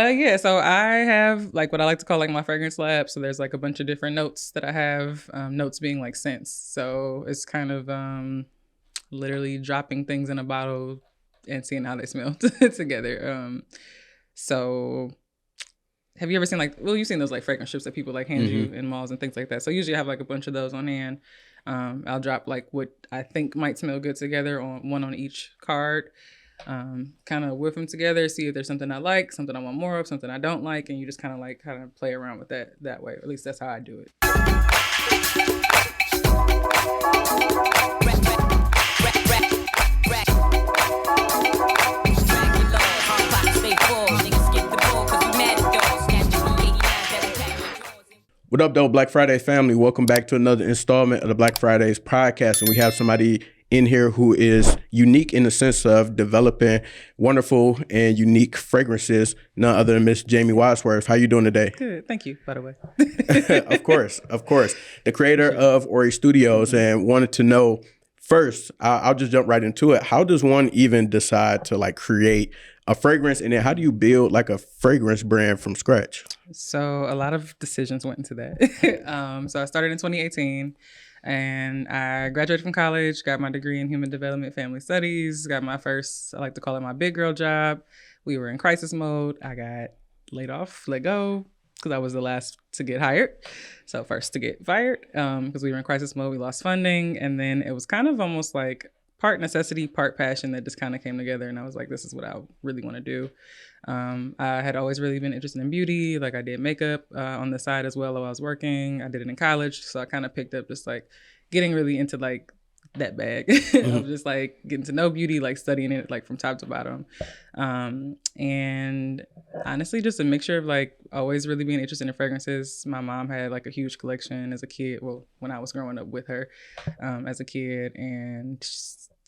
Yeah, so I have like what I like to call like my fragrance lab. So there's like a bunch of different notes that I have, notes being like scents. So it's kind of literally dropping things in a bottle and seeing how they smell together. So have you ever seen you've seen those like fragrance strips that people like hand you in malls and things like that. So usually I have like a bunch of those on hand. I'll drop like what I think might smell good together on one on each card. Kind of whip them together, see if there's something I like, something I want more of, something I don't like, and you just kind of play around with that way. Or at least that's how I do it. What up, though, Black Friday family? Welcome back to another installment of the Black Fridays podcast. And we have somebody in here who is unique in the sense of developing wonderful and unique fragrances, none other than Miss Jamie Wadsworth. How you doing today? Good. Thank you, by the way. Of course. The creator of Ori Studios, and wanted to know first, I'll just jump right into it. How does one even decide to like create a fragrance, and then how do you build like a fragrance brand from scratch? So a lot of decisions went into that. So I started in 2018 and I graduated from college, got my degree in human development, family studies, got my first, I like to call it my big girl job. We were in crisis mode. I got let go because I was the last to get hired. So first to get fired because we were in crisis mode, we lost funding. And then it was kind of almost like part necessity, part passion that just kind of came together. And I was like, this is what I really want to do. I had always really been interested in beauty. Like I did makeup on the side as well while I was working. I did it in college. So I kind of picked up just like getting really into like that bag of just like getting to know beauty, like studying it like from top to bottom. And honestly, just a mixture of like always really being interested in fragrances. My mom had like a huge collection as a kid. Well, when I was growing up with her as a kid. And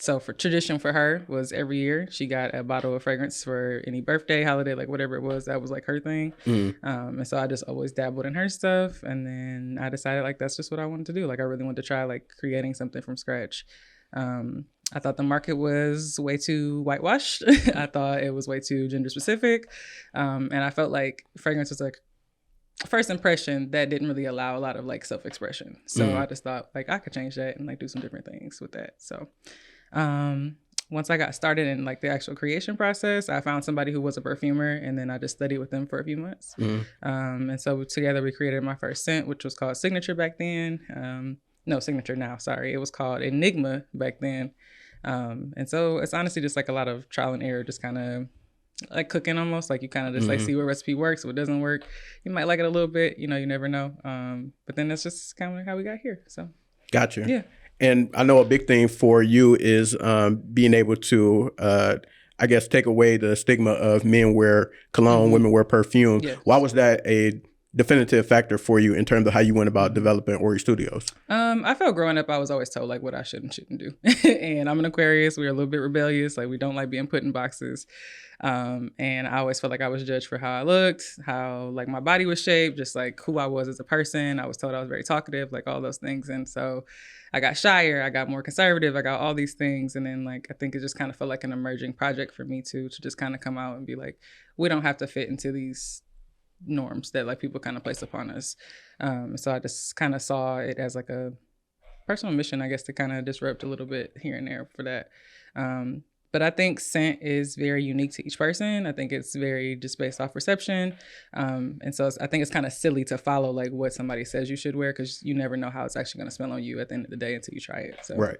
so for tradition for her was every year she got a bottle of fragrance for any birthday, holiday, like whatever it was, that was like her thing. And so I just always dabbled in her stuff. And then I decided like, that's just what I wanted to do. Like I really wanted to try like creating something from scratch. I thought the market was way too whitewashed. I thought it was way too gender specific. And I felt like fragrance was like first impression that didn't really allow a lot of like self-expression. So I just thought like I could change that and like do some different things with that. So once I got started in like the actual creation process, I found somebody who was a perfumer, and then I just studied with them for a few months. And so together we created my first scent, which was called Signature back then. No, Signature now, sorry. It was called Enigma back then. And so it's honestly just like a lot of trial and error, just kind of like cooking almost. Like you kind of just like see what recipe works, what doesn't work. You might like it a little bit, you know, you never know. But then that's just kind of how we got here. So. Gotcha. Yeah. And I know a big thing for you is being able to, I guess, take away the stigma of men wear cologne, women wear perfume. Yeah. Why was that a definitive factor for you in terms of how you went about developing Ori Studios? I felt growing up, I was always told like what I should and shouldn't do. And I'm an Aquarius. We're a little bit rebellious. Like we don't like being put in boxes. And I always felt like I was judged for how I looked, how like my body was shaped, just like who I was as a person. I was told I was very talkative, like all those things. And so I got shyer, I got more conservative, I got all these things. And then like, I think it just kind of felt like an emerging project for me to just kind of come out and be like, we don't have to fit into these norms that like people kind of place upon us. So I just kind of saw it as like a personal mission, I guess, to kind of disrupt a little bit here and there for that. But I think scent is very unique to each person. I think it's very just based off perception. And so I think it's kind of silly to follow like what somebody says you should wear, because you never know how it's actually going to smell on you at the end of the day until you try it. So, right.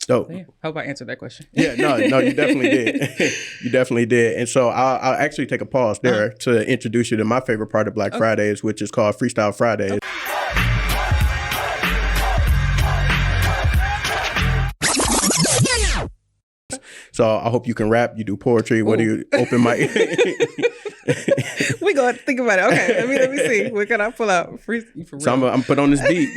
So yeah, hope I answered that question. Yeah, no, you definitely did. You definitely did. And so I'll actually take a pause there to introduce you to my favorite part of Black Fridays, which is called Freestyle Fridays. So I hope you can rap, you do poetry. What do you open mic? We gonna think about it. Okay, let me see. What can I pull out? So I'm put on this beat.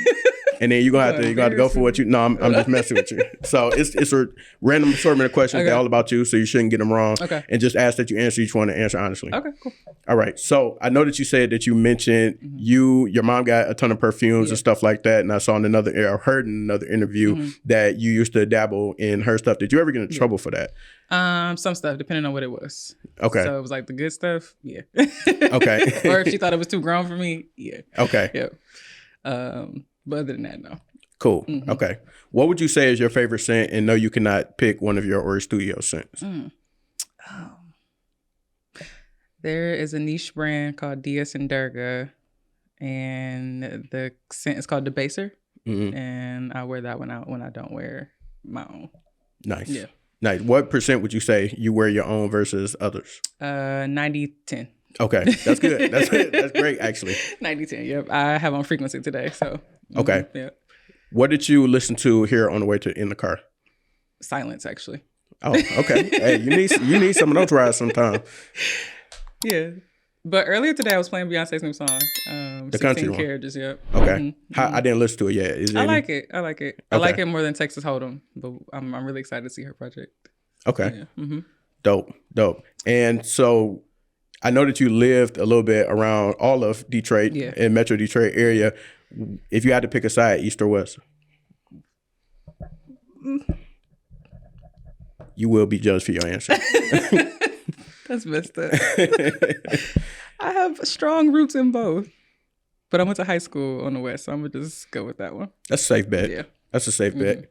and then you're gonna have to go for what you. No, I'm just messing with you. So it's a random assortment of questions. Okay. They're all about you, so you shouldn't get them wrong. Okay. And just ask that you answer each one and answer honestly. Okay, cool. All right. So I know that you said that you mentioned your mom got a ton of perfumes and stuff like that, and I saw in heard in another interview that you used to dabble in her stuff. Did you ever get in trouble for that? Some stuff, depending on what it was. Okay. So it was like the good stuff, yeah. Okay. Or if she thought it was too grown for me, yeah. Okay. Yeah. But other than that, no. Cool. Okay. What would you say is your favorite scent? And no, you cannot pick one of your Ori Studios scents. There is a niche brand called Diaz and Durga, and the scent is called Debaser. And I wear that one out when I don't wear my own. Nice. Yeah. Nice. What percent would you say you wear your own versus others? 90-10. Okay. That's good. That's good. That's great, actually. 90-10. Yep. I have on frequency today, so. Okay. Yeah. What did you listen to here on the way in the car? Silence, actually. Oh, okay. Hey, you need some of those rides sometime. Yeah. But earlier today, I was playing Beyonce's new song. The country one. Carriages, yep. Okay. I didn't listen to it yet. I like it. Okay. I like it more than Texas Hold'em, but I'm really excited to see her project. Okay. Yeah. Dope. And so I know that you lived a little bit around all of Detroit and Metro Detroit area. If you had to pick a side, East or West? You will be judged for your answer. That's messed up. I have strong roots in both, but I went to high school on the West, so I'm going to just go with that one. That's a safe bet. Yeah. That's a safe bet.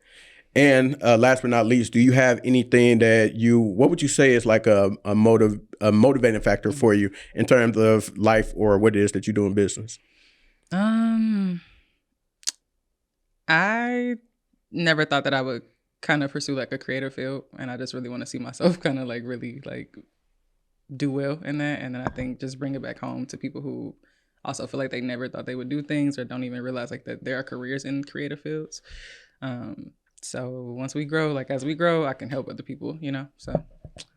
And last but not least, do you have anything that what would you say is like a motivating factor for you in terms of life or what it is that you do in business? I never thought that I would kind of pursue like a creative field, and I just really want to see myself kind of like really like do well in that. And then I think just bring it back home to people who also feel like they never thought they would do things or don't even realize like that there are careers in creative fields. So once we grow, like as we grow, I can help other people, so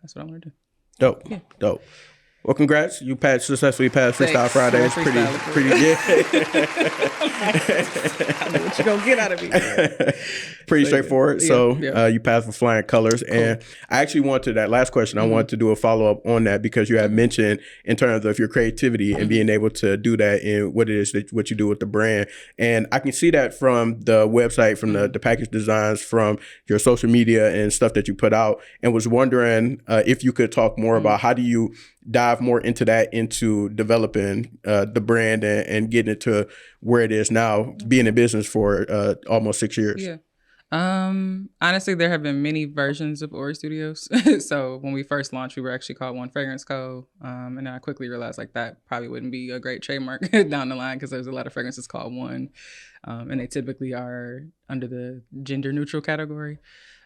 that's what I want to do. Dope. Yeah. Dope. Well, congrats. You successfully passed Freestyle Friday. It's pretty good. I know what you're going to get out of me. Pretty straightforward. You passed with flying colors. Cool. And I actually wanted that last question. I wanted to do a follow-up on that because you had mentioned in terms of your creativity and being able to do that in what it is what you do with the brand. And I can see that from the website, from the package designs, from your social media and stuff that you put out, and was wondering if you could talk more about how do you dive more into developing the brand and getting it to where it is now, being in business for almost 6 years. Yeah. Honestly, there have been many versions of Ori Studios. So when we first launched, we were actually called One Fragrance Co. And then I quickly realized like that probably wouldn't be a great trademark down the line because there's a lot of fragrances called One. And they typically are under the gender neutral category.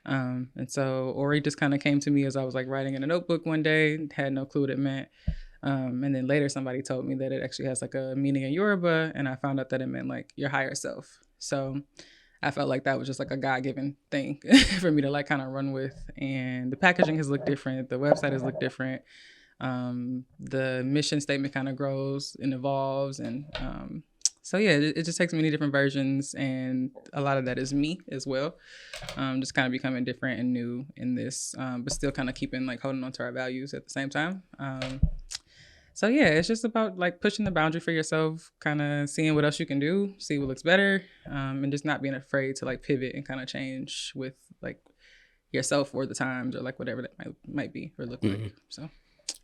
And so Ori just kind of came to me as I was like writing in a notebook one day, had no clue what it meant. And then later somebody told me that it actually has like a meaning in Yoruba, and I found out that it meant like your higher self. So I felt like that was just like a God-given thing for me to like kind of run with. And the packaging has looked different. The website has looked different. The mission statement kind of grows and evolves. And so yeah, it just takes many different versions, and a lot of that is me as well. Just kind of becoming different and new in this, but still kind of holding on to our values at the same time. So yeah, it's just about like pushing the boundary for yourself, kind of seeing what else you can do, see what looks better, and just not being afraid to like pivot and kind of change with like yourself or the times or like whatever that might be or look like. So.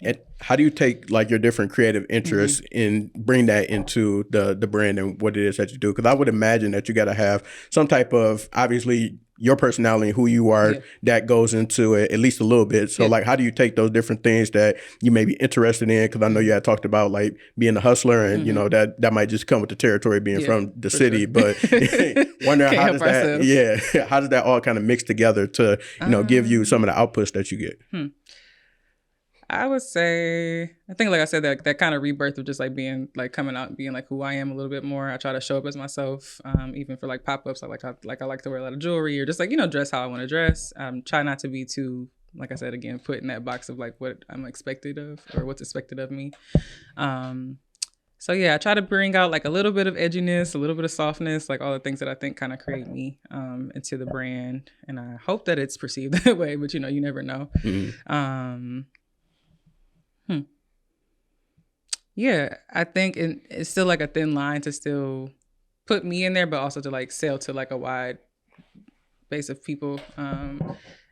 And how do you take like your different creative interests and bring that into the brand and what it is that you do? Because I would imagine that you got to have some type of, obviously, your personality, who you are, that goes into it at least a little bit. So like, how do you take those different things that you may be interested in? Because I know you had talked about like being a hustler, and you know that might just come with the territory being from the city. Sure. But wondering how does how does that all kind of mix together to give you some of the outputs that you get? I would say, I think like I said, that kind of rebirth of just like being like coming out and being like who I am a little bit more. I try to show up as myself, even for like pop-ups. I like to wear a lot of jewelry or just like, dress how I want to dress. Try not to be too, like I said, again, put in that box of like what I'm expected of or what's expected of me. So So yeah, I try to bring out like a little bit of edginess, a little bit of softness, like all the things that I think kind of create me into the brand. And I hope that it's perceived that way, but you know, you never know. Yeah, I think it's still like a thin line to still put me in there, but also to like sell to like a wide base of people.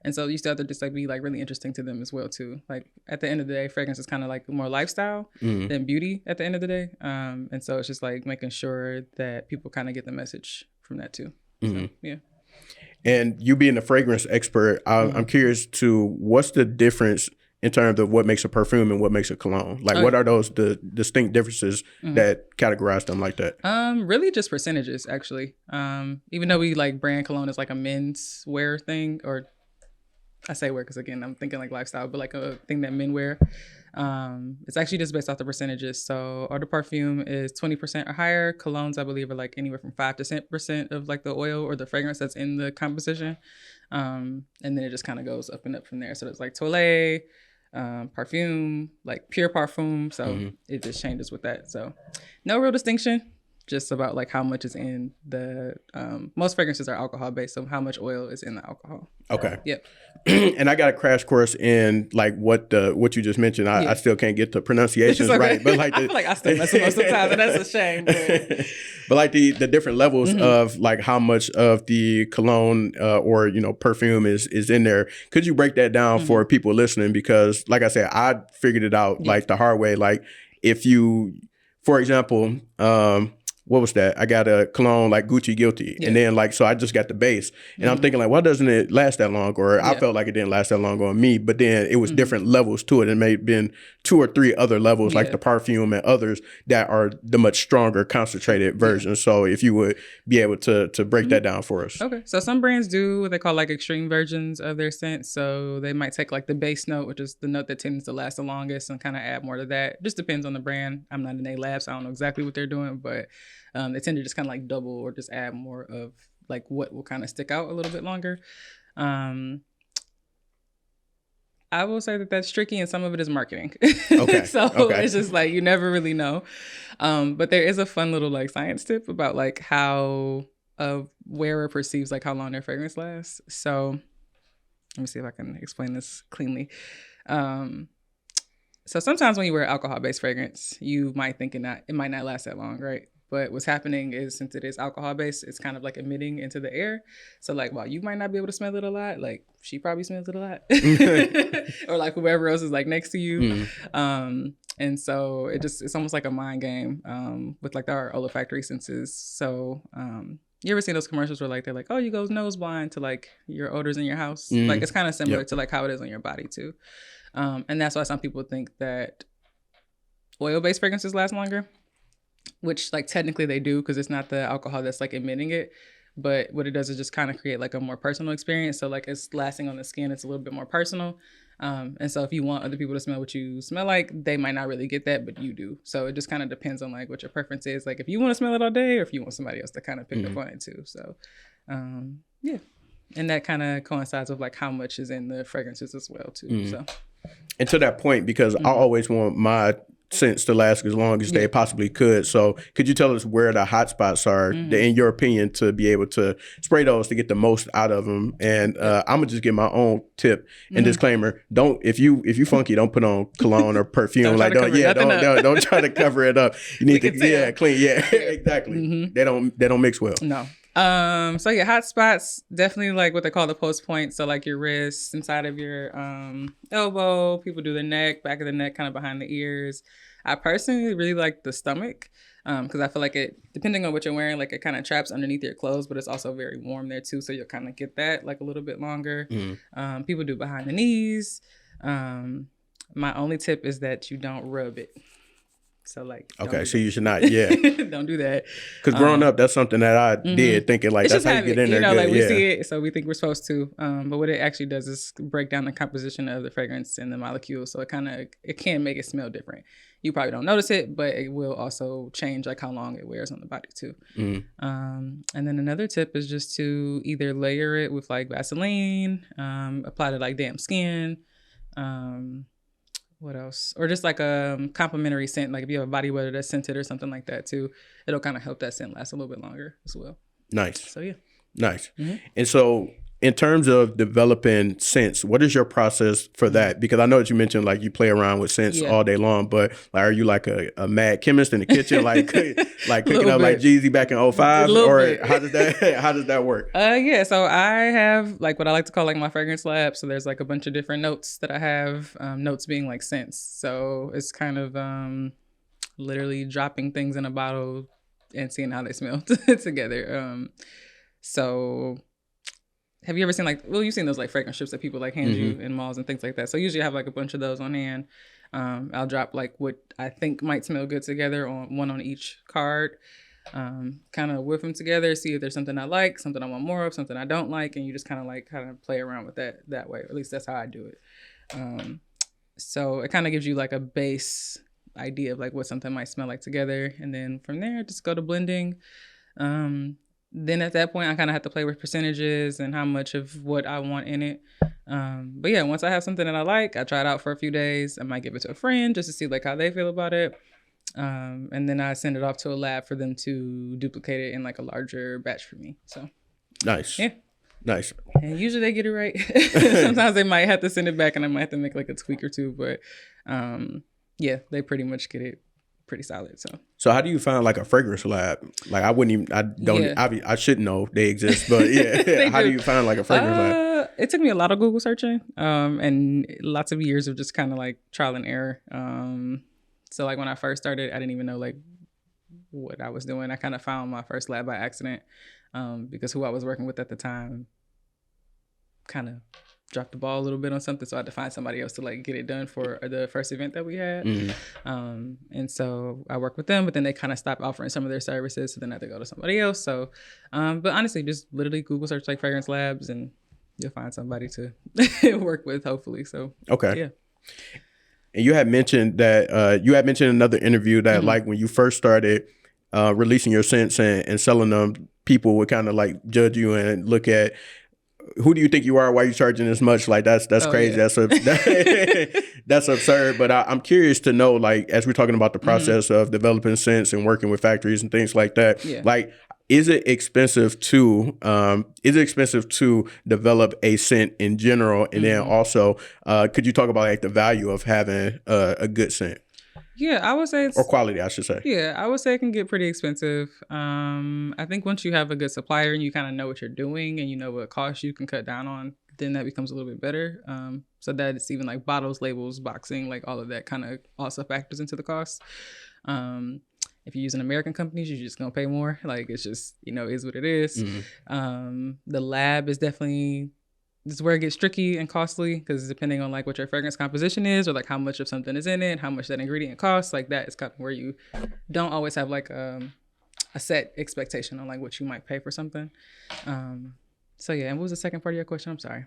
And so you still have to just like be like really interesting to them as well too. Like at the end of the day, fragrance is kind of like more lifestyle than beauty at the end of the day. And so it's just like making sure that people kind of get the message from that too. So, yeah. And you being a fragrance expert, I'm curious to what's the difference in terms of what makes a perfume and what makes a cologne? Like, what are those the distinct differences that categorize them like that? Really just percentages, actually. Even though we like brand cologne is like a men's wear thing, or I say wear because again, I'm thinking like lifestyle, but like a thing that men wear. It's actually just based off the percentages. So eau de parfum is 20% or higher. Colognes, I believe, are like anywhere from 5 to 10% of like the oil or the fragrance that's in the composition. And then it just kind of goes up and up from there. So it's like toilette, parfum, like pure parfum. So it just changes with that. So no real distinction, just about like how much is in the, most fragrances are alcohol based. So how much oil is in the alcohol. Okay. Yep. And I got a crash course in like what you just mentioned. I still can't get the pronunciations okay. right, but like I feel like I still mess them up sometimes, and that's a shame. But like the different levels of like how much of the cologne or you know perfume is in there. Could you break that down for people listening? Because like I said, I figured it out like the hard way. Like if you, for example, what was that? I got a cologne like Gucci Guilty. And then like, so I just got the base. And I'm thinking like, why doesn't it last that long? Or I felt like it didn't last that long on me. But then it was different levels to it. It may have been 2 or 3 other levels, like the perfume and others that are the much stronger concentrated versions. So if you would be able to break that down for us. Okay. So some brands do what they call like extreme versions of their scent. So they might take like the base note, which is the note that tends to last the longest, and kind of add more to that. Just depends on the brand. I'm not in a lab, so I don't know exactly what they're doing, but they tend to just kind of like double or just add more of like what will kind of stick out a little bit longer. I will say that that's tricky, and some of it is marketing. Okay. So it's just like you never really know. But there is a fun little like science tip about like how a wearer perceives like how long their fragrance lasts. So let me see if I can explain this cleanly. So sometimes when you wear alcohol-based fragrance, you might think it might not last that long, right? But what's happening is, since it is alcohol-based, it's kind of like emitting into the air. So like, while you might not be able to smell it a lot, like she probably smells it a lot. Or like whoever else is like next to you. And so it's almost like a mind game with like our olfactory senses. So you ever seen those commercials where like they're like, oh, you go nose blind to like your odors in your house? Like it's kind of similar to like how it is on your body too. And that's why some people think that oil-based fragrances last longer, which like technically they do, because it's not the alcohol that's like emitting it. But what it does is just kind of create like a more personal experience. So like it's lasting on the skin, it's a little bit more personal. And so if you want other people to smell what you smell like, they might not really get that, but you do. So it just kind of depends on like what your preference is. Like if you want to smell it all day, or if you want somebody else to kind of pick up on it too. So yeah. And that kind of coincides with like how much is in the fragrances as well too. So. And to that point, because I always want my scents to last as long as they possibly could. So could you tell us where the hot spots are, in your opinion, to be able to spray those to get the most out of them? And I'm gonna just give my own tip and disclaimer: if you funky, don't put on cologne or perfume. Don't try to cover it up. You need to clean. Yeah, exactly. They don't mix well. No. So yeah, hot spots, definitely like what they call the post point. So like your wrists, inside of your elbow, people do the neck, back of the neck, kind of behind the ears. I personally really like the stomach, because I feel like it, depending on what you're wearing, like it kind of traps underneath your clothes, but it's also very warm there too. So you'll kind of get that like a little bit longer. People do behind the knees. My only tip is that you don't rub it. So like, so you should not, don't do that. Because growing up, that's something that I did, thinking like that's how you get in there. Like we see it, so we think we're supposed to. But what it actually does is break down the composition of the fragrance and the molecules. So it can make it smell different. You probably don't notice it, but it will also change like how long it wears on the body too. And then another tip is just to either layer it with like Vaseline, apply to like damp skin. What else? Or just like a complimentary scent. Like if you have a body butter that's scented or something like that too, it'll kind of help that scent last a little bit longer as well. Nice. So yeah. Nice. Mm-hmm. And so in terms of developing scents, what is your process for that? Because I know that you mentioned like you play around with scents all day long, but like, are you like a mad chemist in the kitchen, like cooking up like Jeezy back in 05? Or bit. how does that work? Yeah. So I have like what I like to call like my fragrance lab. So there's like a bunch of different notes that I have, notes being like scents. So it's kind of literally dropping things in a bottle and seeing how they smell together. So have you ever seen you've seen those like fragrance strips that people like hand you in malls and things like that. So usually I have like a bunch of those on hand. I'll drop like what I think might smell good together on one on each card. Kind of whip them together, see if there's something I like, something I want more of, something I don't like. And you just kind of play around with that way. Or at least that's how I do it. So it kind of gives you like a base idea of like what something might smell like together. And then from there, just go to blending. Then at that point, I kind of have to play with percentages and how much of what I want in it. But yeah, once I have something that I like, I try it out for a few days. I might give it to a friend just to see like how they feel about it. And then I send it off to a lab for them to duplicate it in like a larger batch for me. So nice. Yeah. Nice. And usually they get it right. Sometimes they might have to send it back and I might have to make like a tweak or two. But yeah, they pretty much get it pretty solid. So how do you find like a fragrance lab? Like I should know they exist, but yeah, how do you find like a fragrance lab? It took me a lot of Google searching, and lots of years of just kind of like trial and error. So like when I first started, I didn't even know like what I was doing. I kind of found my first lab by accident, because who I was working with at the time kind of dropped the ball a little bit on something, so I had to find somebody else to like get it done for the first event that we had. And so I worked with them, but then they kind of stopped offering some of their services, so then I had to go to somebody else. So but honestly, just literally Google search like fragrance labs and you'll find somebody to work with, hopefully. So okay. Yeah. And you had mentioned that you had mentioned in another interview that like when you first started releasing your scents and selling them, people would kind of like judge you and look at, who do you think you are? Why are you charging this much? Like that's crazy. Yeah. That's absurd. But I'm curious to know, like, as we're talking about the process of developing scents and working with factories and things like that, like, is it expensive to develop a scent in general? And then also, could you talk about like the value of having a good scent? Yeah, I would say or quality, I should say. Yeah, I would say it can get pretty expensive. I think once you have a good supplier and you kind of know what you're doing and you know what costs you can cut down on, then that becomes a little bit better. So that it's even like bottles, labels, boxing, like all of that kind of also factors into the cost. If you're using American companies, you're just gonna pay more. Like it's just, is what it is. The lab is definitely, this is where it gets tricky and costly, because depending on like what your fragrance composition is or like how much of something is in it, how much that ingredient costs, like that is kind of where you don't always have like a set expectation on like what you might pay for something. So yeah, and what was the second part of your question? I'm sorry.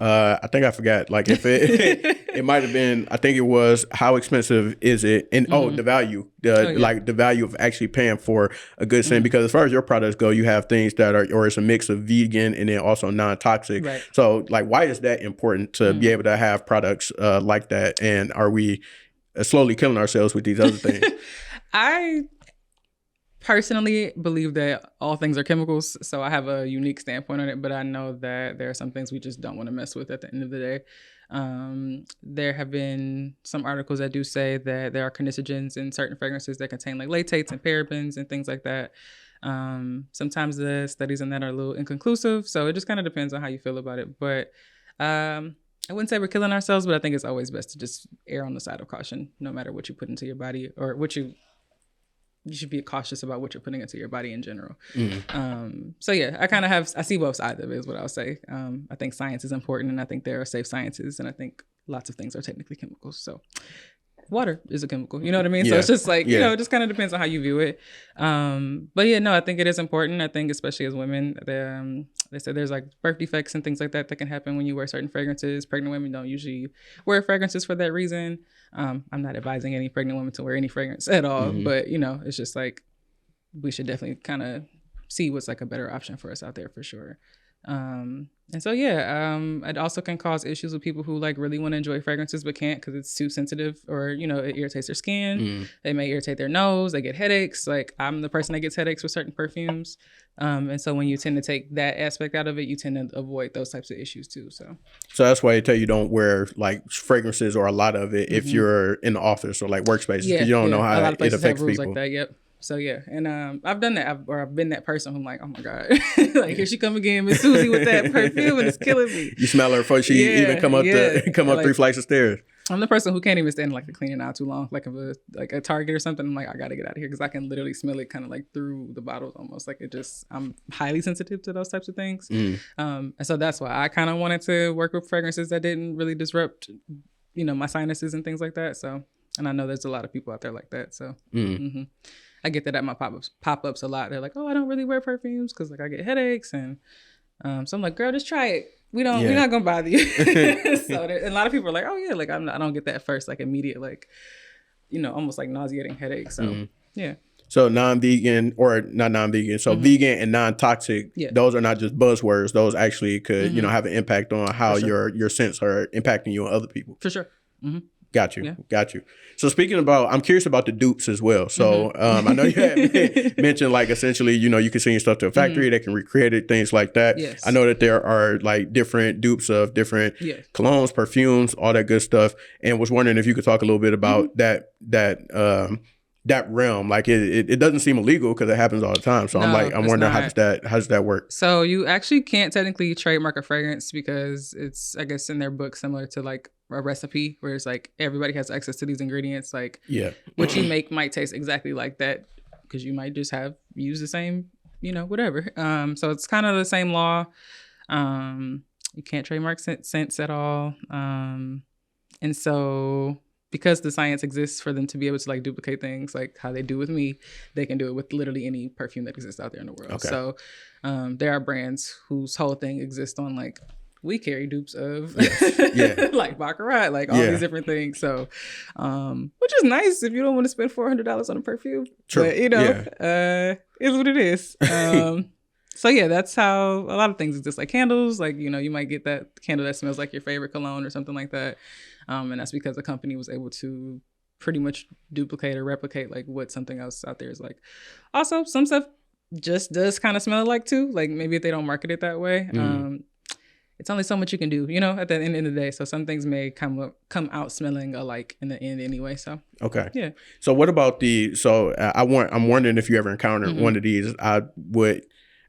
I think I forgot. Like if it might have been, I think it was, how expensive is it? And the value, like the value of actually paying for a good scent. Because as far as your products go, you have things that are, or it's a mix of vegan and then also non-toxic. Right. So like, why is that important to be able to have products like that? And are we slowly killing ourselves with these other things? I personally believe that all things are chemicals, so I have a unique standpoint on it, but I know that there are some things we just don't want to mess with at the end of the day. There have been some articles that do say that there are carcinogens in certain fragrances that contain like lactates and parabens and things like that. Sometimes the studies on that are a little inconclusive, so it just kind of depends on how you feel about it. But I wouldn't say we're killing ourselves, but I think it's always best to just err on the side of caution, no matter what you put into your body or what you should be cautious about what you're putting into your body in general. So yeah, I see both sides of it is what I'll say. I think science is important, and I think there are safe sciences, and I think lots of things are technically chemicals. So water is a chemical, you know what I mean? Yeah. So it's just like, it just kind of depends on how you view it. But yeah, no, I think it is important. I think especially as women, they said there's like birth defects and things like that can happen when you wear certain fragrances. Pregnant women don't usually wear fragrances for that reason. I'm not advising any pregnant women to wear any fragrance at all, but it's just like, we should definitely kind of see what's like a better option for us out there for sure. And so, it also can cause issues with people who like really want to enjoy fragrances but can't because it's too sensitive, or, you know, it irritates their skin. It may irritate their nose. They get headaches. Like, I'm the person that gets headaches with certain perfumes. And so when you tend to take that aspect out of it, you tend to avoid those types of issues too. So that's why they tell you don't wear like fragrances or a lot of it if you're in the office or like workspaces, because you don't know how it affects people. Like that. Yep. So and I've done that. I've been that person who's like, oh my God, like here she come again, Miss Susie with that perfume, and it's killing me. You smell her before she even come up like, 3 flights of stairs. I'm the person who can't even stand like the cleaning out too long, like a Target or something. I'm like, I gotta get out of here because I can literally smell it kind of like through the bottles almost. Like I'm highly sensitive to those types of things. And so that's why I kind of wanted to work with fragrances that didn't really disrupt, you know, my sinuses and things like that. So, and I know there's a lot of people out there like that. So. I get that at my pop-ups a lot. They're like, oh, I don't really wear perfumes because like I get headaches. And so I'm like, girl, just try it. We're not going to bother you. So and a lot of people are like, oh yeah, like I don't get that first, like immediate, like, you know, almost like nauseating headache. So yeah. So non-vegan or not non-vegan. So vegan and non-toxic, those are not just buzzwords. Those actually could, you know, have an impact on how your scents are impacting you and other people. For sure. Got you. So speaking about, I'm curious about the dupes as well. So I know you had mentioned like essentially, you know, you can send your stuff to a factory that can recreate it, things like that. Yes. I know that there are like different dupes of different colognes, perfumes, all that good stuff. And was wondering if you could talk a little bit about that realm. Like it doesn't seem illegal because it happens all the time. So I'm wondering how does that work? So you actually can't technically trademark a fragrance because it's, I guess, in their book similar to like a recipe where it's like everybody has access to these ingredients. Like what you make might taste exactly like that because you might just use the same, you know, whatever. So it's kind of the same law. You can't trademark scents at all. And so because the science exists for them to be able to like duplicate things like how they do with me, they can do it with literally any perfume that exists out there in the world. Okay. So there are brands whose whole thing exists on like, we carry dupes of like Baccarat, like all these different things. So, which is nice if you don't want to spend $400 on a perfume. True. But, you know, is what it is. So that's how a lot of things exist. Like candles, like, you know, you might get that candle that smells like your favorite cologne or something like that. And that's because the company was able to pretty much duplicate or replicate like what something else out there is like. Also, some stuff just does kind of smell like too. Like maybe if they don't market it that way. It's only so much you can do, you know, at the end of the day. So some things may come out smelling alike in the end anyway. So yeah. So what about I'm wondering if you ever encountered one of these.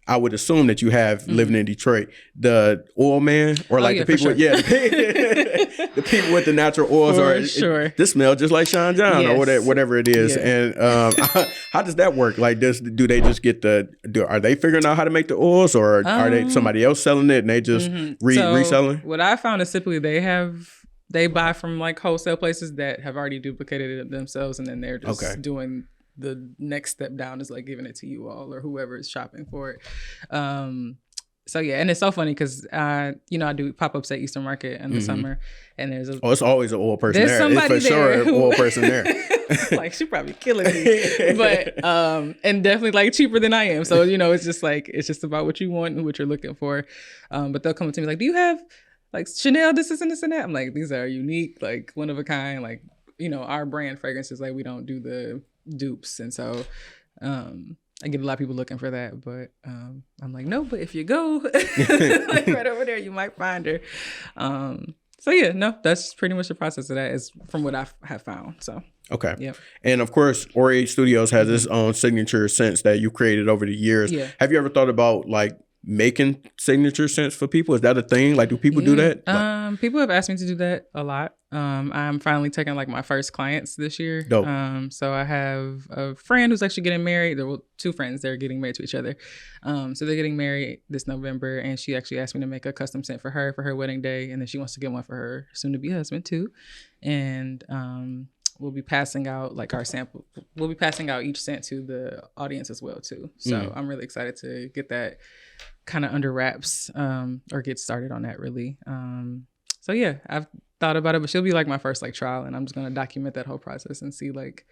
I would assume that you have living in Detroit, the oil man or like the people, the people with the natural oils this smell just like Sean John or whatever it is. And how does that work? Like do they just get are they figuring out how to make the oils or are they somebody else selling it and they just reselling? What I found is typically they buy from like wholesale places that have already duplicated it themselves and then they're just doing the next step down is like giving it to you all or whoever is shopping for it. So and it's so funny because you know, I do pop-ups at Eastern Market in the summer and there's it's always an oil person there. Somebody it's for sure an oil person there. Like she probably killing me. But and definitely like cheaper than I am. So, you know, it's just about what you want and what you're looking for. But they'll come to me like, do you have like Chanel, this and this and that? I'm like, these are unique, like one of a kind, like, you know, our brand fragrances, like we don't do the dupes. And so I get a lot of people looking for that, but I'm like, no, but if you go like right over there, you might find her. So that's pretty much the process of that is from what I have found. So okay. Yep. And of course, Ori Studios has its own signature scents that you created over the years. Yeah. Have you ever thought about like making signature scents for people? Is that a thing? Like, do people do that? People have asked me to do that a lot. I'm finally taking like my first clients this year. Dope. So I have a friend who's actually getting married. There were two friends. They're getting married to each other. So they're getting married this November, and she actually asked me to make a custom scent for her wedding day, and then she wants to get one for her soon-to-be husband too. And we'll be passing out like our sample. We'll be passing out each scent to the audience as well too. So I'm really excited to get that kind of under wraps or get started on that really. So I've thought about it, but she'll be like my first like trial, and I'm just gonna document that whole process and see like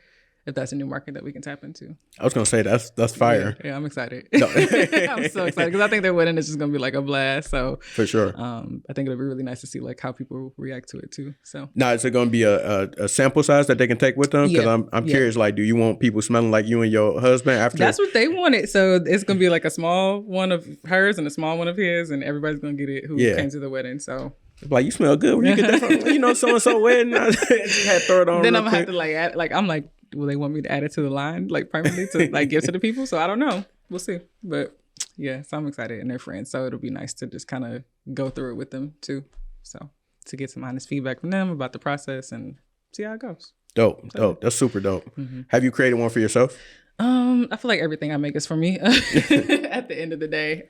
if that's a new market that we can tap into. I was gonna say that's fire. Yeah, I'm excited. No. I'm so excited because I think their wedding is just gonna be like a blast. So for sure, I think it'll be really nice to see like how people react to it too. So now, is it gonna be a sample size that they can take with them? Because I'm curious. Like, do you want people smelling like you and your husband after? That's what they wanted. So it's gonna be like a small one of hers and a small one of his, and everybody's gonna get it who came to the wedding. So. Like, you smell good. Where you get that from? So-and-so wedding. I just had to throw it on. Then I'm gonna have to like add, like I'm like, will they want me to add it to the line like permanently to like give to the people? So I don't know. We'll see. But yeah, so I'm excited and they're friends. So it'll be nice to just kind of go through it with them too. So to get some honest feedback from them about the process and see how it goes. Dope. That's super dope. Mm-hmm. Have you created one for yourself? I feel like everything I make is for me at the end of the day.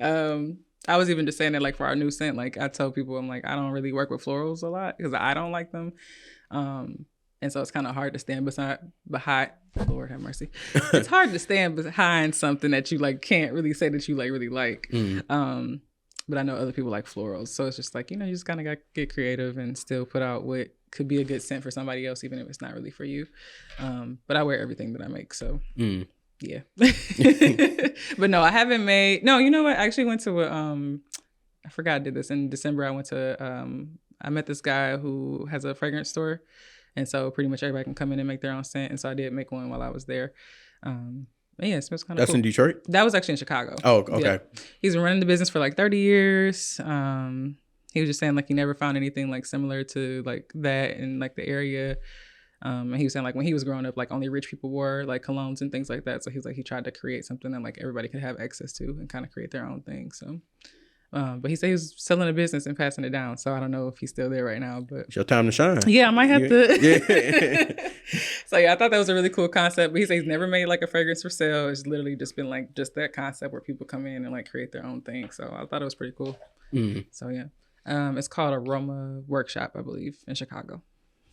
I was even just saying that like for our new scent, like I tell people, I'm like, I don't really work with florals a lot because I don't like them. And so it's kind of hard to stand behind, Lord have mercy. It's hard to stand behind something that you like can't really say that you like really like. Mm. But I know other people like florals. So it's just like, you just kind of got to get creative and still put out what could be a good scent for somebody else, even if it's not really for you. But I wear everything that I make. So yeah. But no, I haven't made, no, you know what? I actually went to I forgot I did this in December. I went to, I met this guy who has a fragrance store. And so pretty much everybody can come in and make their own scent. And so I did make one while I was there. Yeah, it smells kind of cool. That's in Detroit? That was actually in Chicago. Oh, okay. Yeah. He's been running the business for like 30 years. He was just saying like he never found anything like similar to like that in like the area. And he was saying like when he was growing up, like only rich people wore like colognes and things like that. So he was like, he tried to create something that like everybody could have access to and kind of create their own thing. So, but he said he was selling a business and passing it down. So I don't know if he's still there right now, but it's your time to shine. Yeah, I might have to. Yeah. So yeah, I thought that was a really cool concept, but he said he's never made like a fragrance for sale. It's literally just been like just that concept where people come in and like create their own thing. So I thought it was pretty cool. Mm. So yeah, it's called Aroma Workshop, I believe, in Chicago.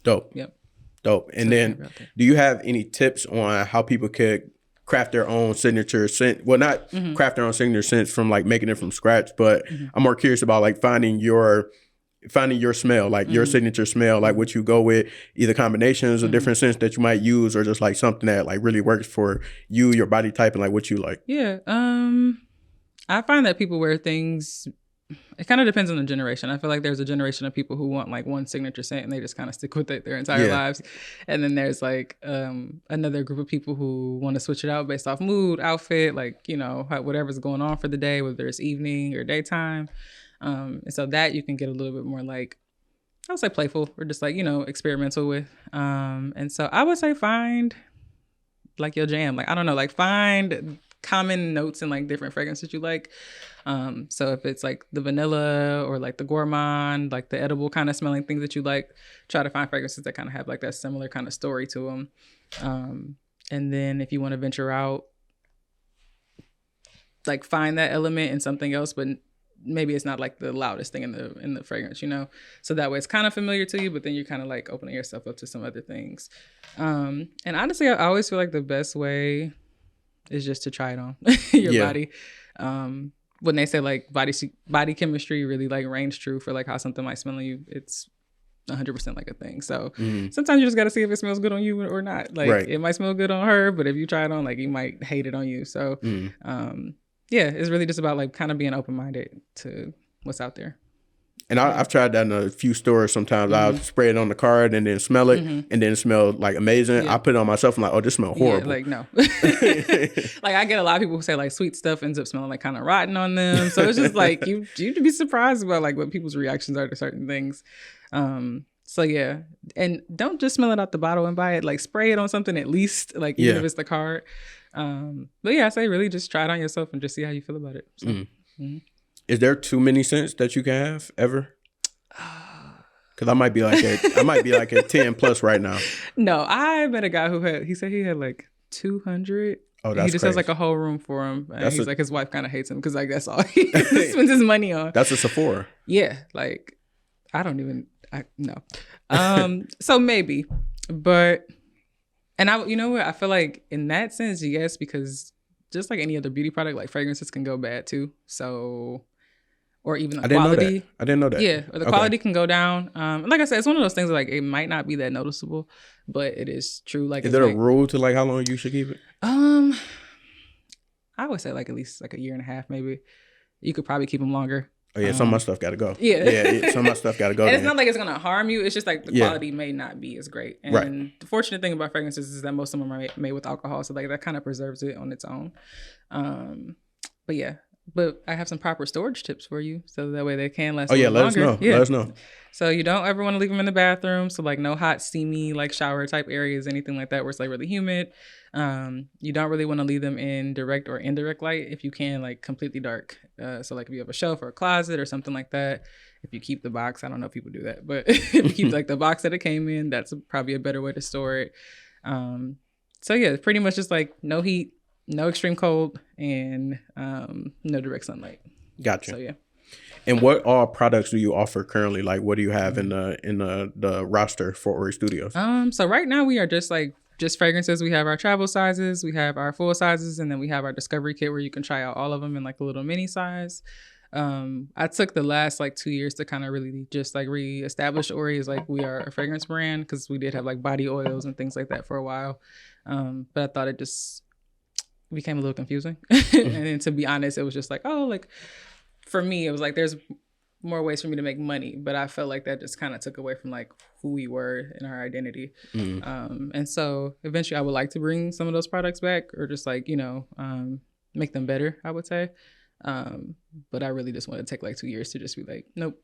Dope. Yep. Dope. And then do you have any tips on how people could craft their own signature scent? Well, not craft their own signature scents from like making it from scratch, but I'm more curious about like finding your smell, like your signature smell, like what you go with, either combinations of different scents that you might use or just like something that like really works for you, your body type, and like what you like. Yeah. I find that people wear things, it kind of depends on the generation. I feel like there's a generation of people who want like one signature scent and they just kind of stick with it their entire lives. And then there's like another group of people who want to switch it out based off mood, outfit, like, whatever's going on for the day, whether it's evening or daytime. And so that you can get a little bit more like, I would say playful or just like, experimental with. And so I would say find like your jam. Like, I don't know, like find common notes and like different fragrances you like. So if it's like the vanilla or like the gourmand, like the edible kind of smelling things that you like, try to find fragrances that kind of have like that similar kind of story to them. And then if you want to venture out, like find that element in something else, but maybe it's not like the loudest thing in the fragrance, so that way it's kind of familiar to you, but then you're kind of like opening yourself up to some other things. And honestly, I always feel like the best way is just to try it on your body. When they say like body chemistry really like reigns true for like how something might smell on you, it's 100% like a thing. So sometimes you just got to see if it smells good on you or not. Like It might smell good on her, but if you try it on, like you might hate it on you. So yeah, it's really just about like kind of being open-minded to what's out there. And I've tried that in a few stores sometimes. I'll spray it on the card and then smell it, and then it smelled like amazing. I put it on myself and like, oh, this smells horrible. Yeah, like, no. Like, I get a lot of people who say like sweet stuff ends up smelling like kind of rotten on them. So it's just like, you'd be surprised about like what people's reactions are to certain things. So yeah, and don't just smell it out the bottle and buy it. Like, spray it on something at least, like even if it's the card. But yeah, I say really just try it on yourself and just see how you feel about it. So, Is there too many scents that you can have ever? Because I might be like a 10 plus right now. No, I met a guy he said he had like 200. Oh, that's He just crazy. has like a whole room for him. And he's like, his wife kind of hates him because like that's all he spends his money on. That's a Sephora. Yeah, like no. So maybe, but, and you know what? I feel like in that sense, yes, because just like any other beauty product, like fragrances can go bad too. So or even the quality. I didn't know that. Yeah, or the quality can go down. Like I said, it's one of those things like it might not be that noticeable, but it is true. Like, is there a rule to like how long you should keep it? I would say like at least like a year and a half, maybe. You could probably keep them longer. Oh yeah, some of my stuff got to go. Yeah, some of my stuff got to go. And it's not like it's gonna harm you. It's just like the quality may not be as great. And the fortunate thing about fragrances is that most of them are made with alcohol, so like that kind of preserves it on its own. But yeah. But I have some proper storage tips for you, so that way they can last. Let longer. us know. Yeah. Let us know. So you don't ever want to leave them in the bathroom. So like no hot, steamy, like shower type areas, anything like that where it's like really humid. You don't really want to leave them in direct or indirect light. If you can, like completely dark. So like if you have a shelf or a closet or something like that. If you keep the box, I don't know if people do that, but if you keep like the box that it came in, that's probably a better way to store it. So yeah, pretty much just like no heat, no extreme cold, and no direct sunlight. Gotcha. So yeah. And what all products do you offer currently? Like, what do you have in the roster for Ori Studios? So right now we are just fragrances. We have our travel sizes, we have our full sizes, and then we have our discovery kit where you can try out all of them in like a little mini size. I took the last like 2 years to kind of really just like reestablish Ori as like we are a fragrance brand, because we did have like body oils and things like that for a while. But I thought it just became a little confusing. And then to be honest, it was just like, oh, like for me, it was like there's more ways for me to make money, but I felt like that just kind of took away from like who we were and our identity. And so eventually I would like to bring some of those products back, or just like, you know, make them better, I would say. But I really just want to take like 2 years to just be like, nope.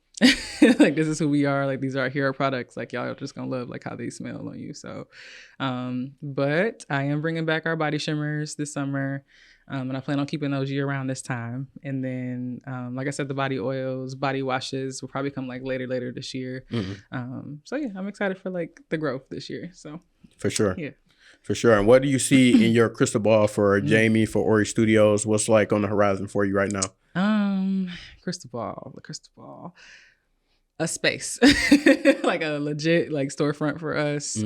Like this is who we are. Like these are our hero products. Like y'all are just gonna love like how they smell on you. So but I am bringing back our body shimmers this summer, and I plan on keeping those year round this time. And then like I said, the body oils, body washes will probably come like later this year. So yeah, I'm excited for like the growth this year. So for sure. Yeah. For sure. And what do you see in your crystal ball for Jamie, for Ori Studios? What's like on the horizon for you right now? Crystal ball. A space. Like a legit like storefront for us.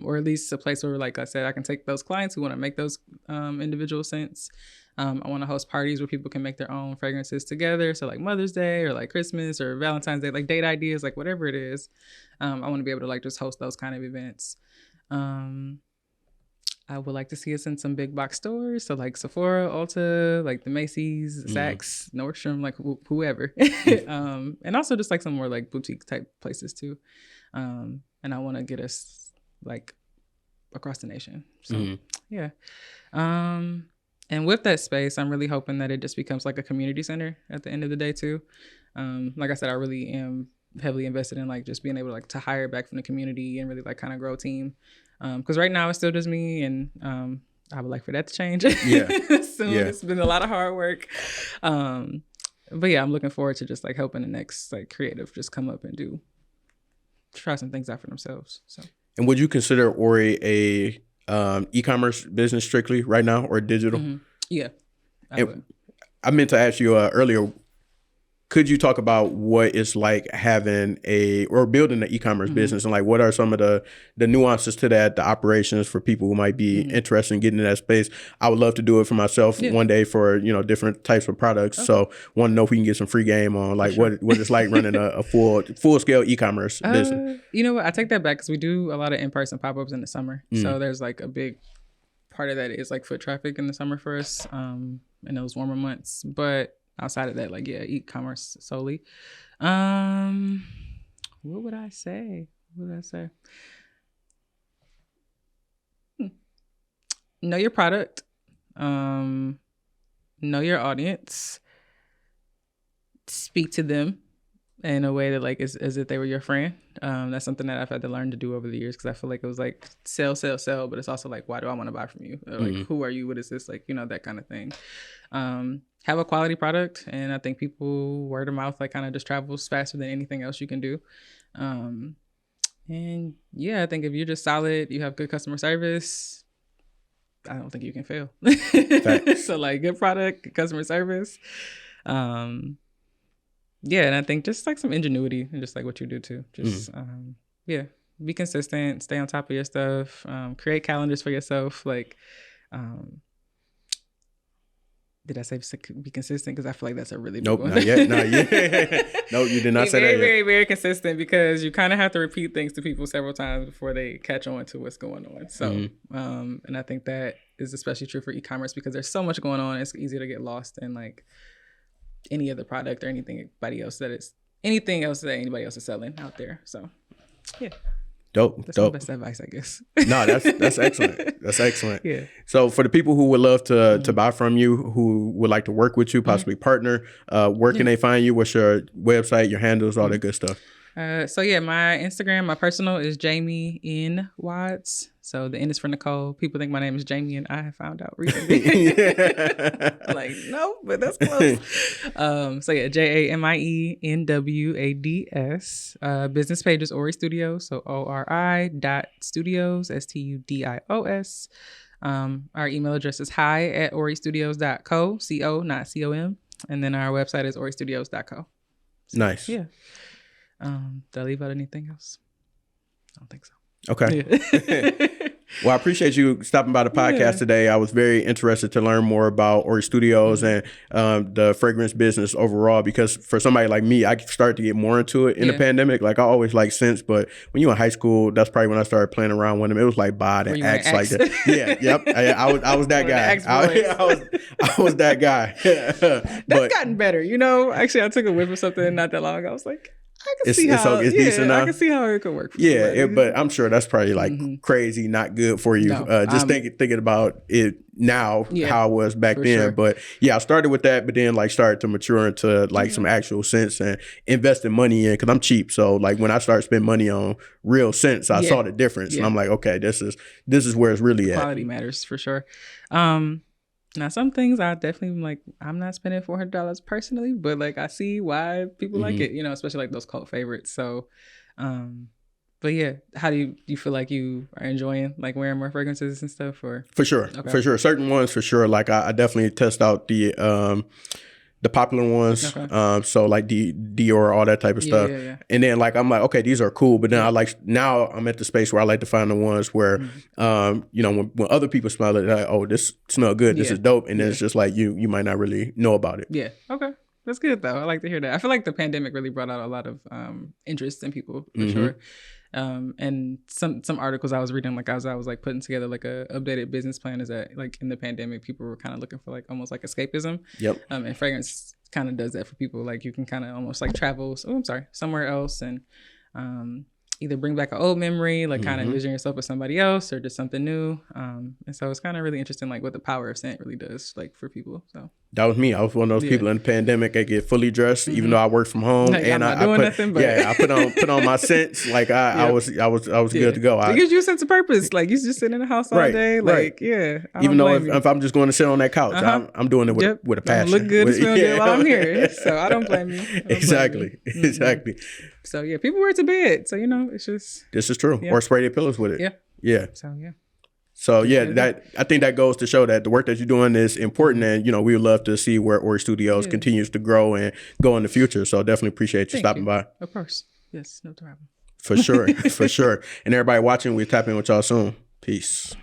Or at least a place where, like I said, I can take those clients who want to make those individual scents. I want to host parties where people can make their own fragrances together. So like Mother's Day or like Christmas or Valentine's Day, like date ideas, like whatever it is. I want to be able to like just host those kind of events. I would like to see us in some big box stores. So like Sephora, Ulta, like the Macy's, Saks, Nordstrom, like whoever. And also just like some more like boutique type places too. And I want to get us like across the nation. So yeah. And with that space, I'm really hoping that it just becomes like a community center at the end of the day too. Like I said, I really am heavily invested in like just being able to like to hire back from the community and really like kind of grow a team. Because right now it's still just me, and I would like for that to change soon. It's been a lot of hard work. But yeah, I'm looking forward to just like helping the next like creative just come up and try some things out for themselves. So. And would you consider Ori a e-commerce business strictly right now, or digital? Yeah, I would. I meant to ask you earlier, could you talk about what it's like having or building an e-commerce business, and like what are some of the nuances to that, the operations for people who might be interested in getting in that space? I would love to do it for myself one day for, you know, different types of products. Okay. So want to know if we can get some free game on like what it's like running a full scale e-commerce business. You know what? I take that back because we do a lot of in-person pop-ups in the summer. So there's like a big part of that is like foot traffic in the summer for us in those warmer months. But outside of that, like, yeah, e-commerce solely. What would I say? Know your product. Know your audience. Speak to them in a way that like as if they were your friend. That's something that I've had to learn to do over the years, because I feel like it was like sell, but it's also like, why do I want to buy from you? Or, like, who are you? What is this? Like, you know, that kind of thing. Have a quality product, and I think people, word of mouth, like kind of just travels faster than anything else you can do. And yeah, I think if you're just solid, you have good customer service, I don't think you can fail. So like good product, good customer service. Yeah, and I think just like some ingenuity and just like what you do too. Just be consistent, stay on top of your stuff, create calendars for yourself. Like did I say be consistent? Because I feel like that's a really big nope, one. not yet. No, you did not say very, that yet. Very, very consistent, because you kind of have to repeat things to people several times before they catch on to what's going on. So, and I think that is especially true for e-commerce, because there's so much going on. It's easy to get lost in like any other product or anything anybody else is selling out there. So, yeah. Dope. That's my best advice, I guess. No, that's excellent. That's excellent. Yeah. So for the people who would love to buy from you, who would like to work with you, possibly partner, where can they find you? What's your website, your handles, all that good stuff? So yeah, my Instagram, my personal is Jamie N Wads. So the N is for Nicole. People think my name is Jamie, and I have found out recently. Like, no, but that's close. So yeah, JAMIENWADS. Business page is Ori Studios. So ORI.studios, STUDIOS. Our email address is hi@oristudios.co, CO, not COM. And then our website is oristudios.co. So, nice. Yeah. Did I leave out anything else? I don't think so. Okay. Yeah. Well, I appreciate you stopping by the podcast today. I was very interested to learn more about Ori Studios and the fragrance business overall, because for somebody like me, I started to get more into it in the pandemic. Like I always liked scents, but when you were in high school, that's probably when I started playing around with them. It was like Bod and Axe like that. Yeah, yep. I was that guy. I was that guy. That's gotten better. You know, actually, I took a whiff of something not that long ago. I was like, it's decent now. I can see how it could work for but I'm sure that's probably like crazy, not good for you. Just thinking about it now, how it was back then. Sure. But yeah, I started with that, but then like started to mature into like some actual scents and investing money in, because I'm cheap. So like when I started spending money on real scents, I saw the difference, and I'm like, okay, this is where it's really at. Quality matters for sure. Now, some things I definitely like, I'm not spending $400 personally, but like I see why people like it, you know, especially like those cult favorites. So, but yeah, how do you feel like you are enjoying like wearing more fragrances and stuff? Or for sure, certain ones for sure. Like I definitely test out the popular ones, so like Dior, all that type of stuff. And then like I'm like, okay, these are cool, but then now I'm at the space where I like to find the ones where you know, when other people smell it, like, oh, this smells good, this is dope, and then it's just like you might not really know about it. That's good though. I like to hear that. I feel like the pandemic really brought out a lot of interest in people for sure. And some articles I was reading, like as I was like putting together like a updated business plan, is that like in the pandemic people were kind of looking for like almost like escapism. And fragrance kind of does that for people. Like you can kind of almost like travel somewhere else and either bring back an old memory, like kind of envision yourself with somebody else, or just something new. And so it's kind of really interesting, like what the power of scent really does, like for people. So that was me. I was one of those people in the pandemic that get fully dressed, even though I work from home, like, and I put on my scents. Like I was good to go. It gives you a sense of purpose. Like you just sit in the house all day. Like even though if I'm just going to sit on that couch, I'm doing it with a passion. Look good, smell good while I'm here. So I don't blame you. Exactly. So yeah, people wear it to bed. So you know, it's just this is true. Or spray their pillows with it. Yeah. So that I think that goes to show that the work that you're doing is important, and you know, we would love to see where Ori Studios continues to grow and go in the future. So definitely appreciate you stopping by. Of course. Yes, no problem. For sure. For sure. And everybody watching, we'll tap in with y'all soon. Peace.